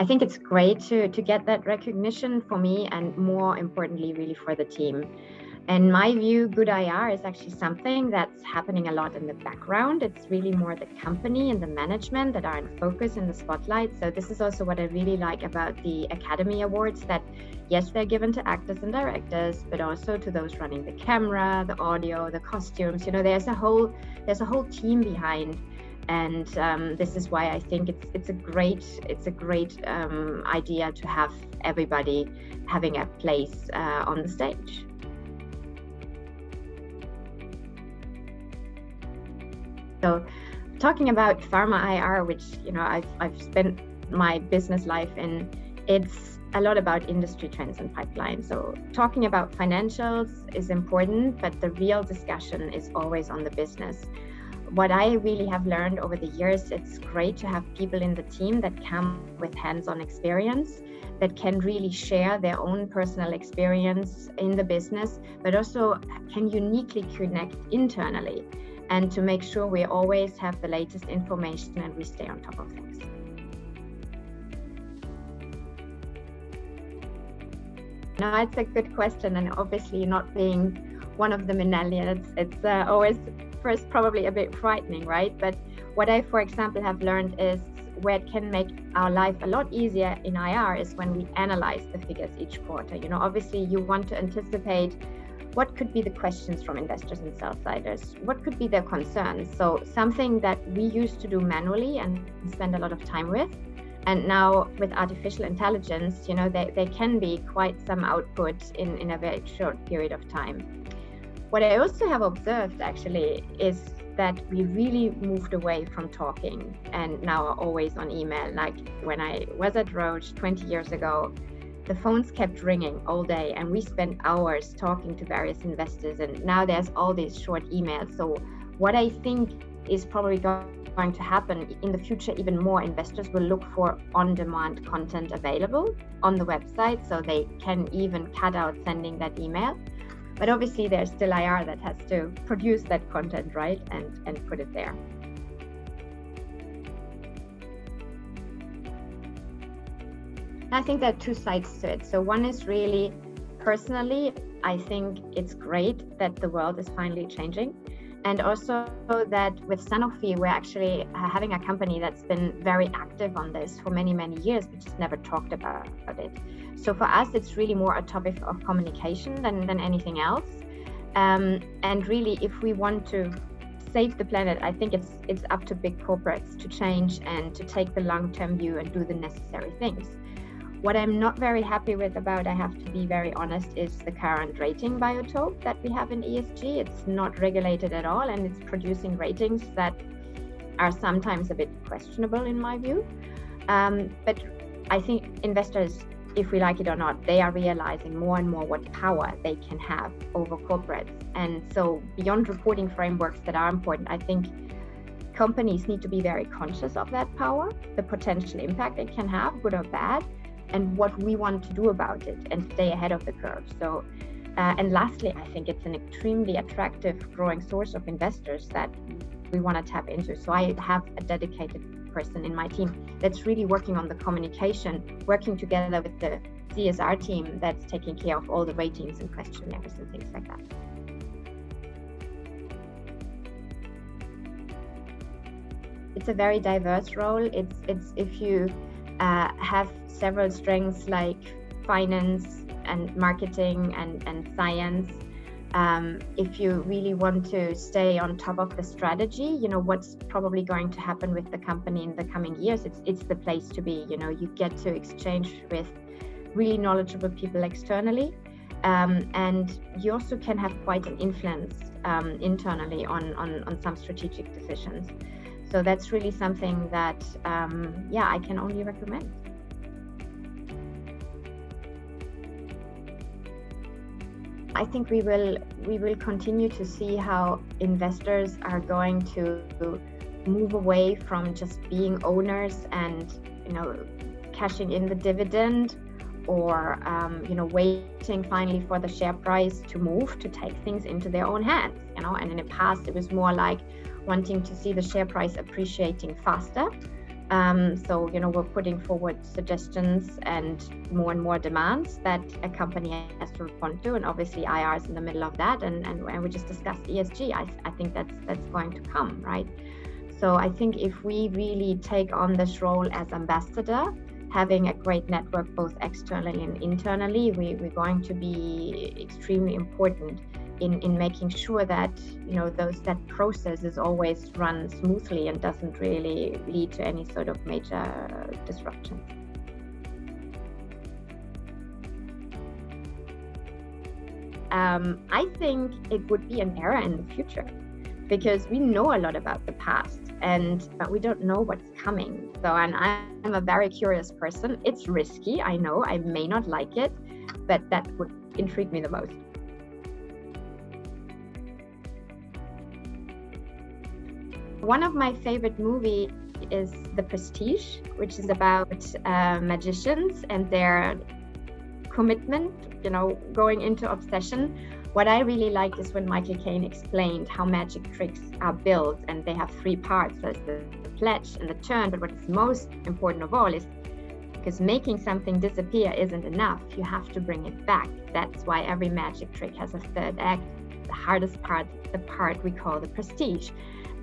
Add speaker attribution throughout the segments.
Speaker 1: I think it's great to get that recognition for me, and more importantly, really for the team. In my view, good IR is actually something that's happening a lot in the background. It's really more the company and the management that are in focus, in the spotlight. So this is also what I really like about the Academy Awards, that yes, they're given to actors and directors, but also to those running the camera, the audio, the costumes. There's a whole team behind. And this is why I think it's a great idea to have everybody having a place on the stage. So, talking about pharma IR, which I've spent my business life in, it's a lot about industry trends and pipeline. So talking about financials is important, but the real discussion is always on the business. What I really have learned over the years, it's great to have people in the team that come with hands-on experience, that can really share their own personal experience in the business, but also can uniquely connect internally, and to make sure we always have the latest information and we stay on top of things. Now, it's a good question, and obviously not being one of the millennials, it's always first probably a bit frightening, right? But what I, for example, have learned is where it can make our life a lot easier in IR is when we analyze the figures each quarter. Obviously you want to anticipate what could be the questions from investors and sell-siders, what could be their concerns. So something that we used to do manually and spend a lot of time with, and now with artificial intelligence, there can be quite some output in a very short period of time. What I also have observed actually is that we really moved away from talking and now are always on email. Like when I was at Roche 20 years ago, the phones kept ringing all day and we spent hours talking to various investors, and now there's all these short emails. So what I think is probably going to happen in the future, even more investors will look for on-demand content available on the website, so they can even cut out sending that email. But obviously there's still IR that has to produce that content, right, and put it there. I think there are two sides to it. So one is really personally, I think it's great that the world is finally changing. And also that with Sanofi, we're actually having a company that's been very active on this for many, many years, but just never talked about it. So for us, it's really more a topic of communication than anything else. And really, if we want to save the planet, I think it's up to big corporates to change and to take the long-term view and do the necessary things. What I'm not very happy with about, I have to be very honest, is the current rating biotope that we have in ESG. It's not regulated at all, and it's producing ratings that are sometimes a bit questionable in my view. But I think investors, if we like it or not, they are realizing more and more what power they can have over corporates. And so beyond reporting frameworks that are important, I think companies need to be very conscious of that power, the potential impact it can have, good or bad, and what we want to do about it and stay ahead of the curve. So, and lastly, I think it's an extremely attractive growing source of investors that we want to tap into. So I have a dedicated person in my team that's really working on the communication, working together with the CSR team that's taking care of all the ratings and questionnaires and things like that. It's a very diverse role. It's if you have several strengths like finance and marketing and science. If you really want to stay on top of the strategy, what's probably going to happen with the company in the coming years, it's the place to be. You get to exchange with really knowledgeable people externally, and you also can have quite an influence internally on some strategic decisions. So that's really something that, I can only recommend. I think we will continue to see how investors are going to move away from just being owners and cashing in the dividend, or waiting finally for the share price to move, to take things into their own hands. And in the past it was more like wanting to see the share price appreciating faster, So, we're putting forward suggestions and more demands that a company has to respond to. And obviously IR is in the middle of that. And we just discussed ESG. I think that's going to come, right? So I think if we really take on this role as ambassador, having a great network both externally and internally, we're going to be extremely important in making sure that that process is always run smoothly and doesn't really lead to any sort of major disruption. I think it would be an era in the future, because we know a lot about the past, but we don't know what's coming. So, and I'm a very curious person. It's risky, I know, I may not like it, but that would intrigue me the most. One of my favorite movies is The Prestige, which is about magicians and their commitment, going into obsession. What I really liked is when Michael Caine explained how magic tricks are built, and they have 3 parts. There's the pledge and the turn, but what is most important of all is because making something disappear isn't enough. You have to bring it back. That's why every magic trick has a 3rd act. The hardest part, the part we call the prestige.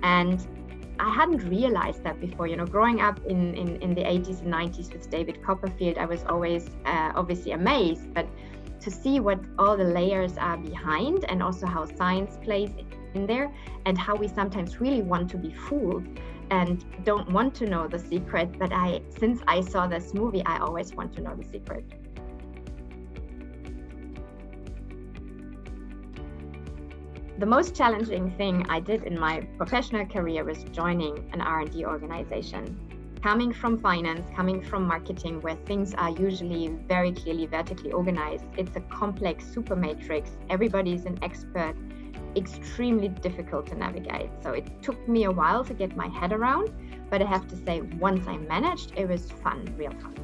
Speaker 1: And I hadn't realized that before. Growing up in the 80s and 90s with David Copperfield, I was always obviously amazed, but to see what all the layers are behind, and also how science plays in there, and how we sometimes really want to be fooled and don't want to know the secret. But since I saw this movie, I always want to know the secret. The most challenging thing I did in my professional career was joining an R&D organization. Coming from finance, coming from marketing, where things are usually very clearly vertically organized, it's a complex super matrix. Everybody's an expert, extremely difficult to navigate. So it took me a while to get my head around, but I have to say, once I managed, it was fun, real fun.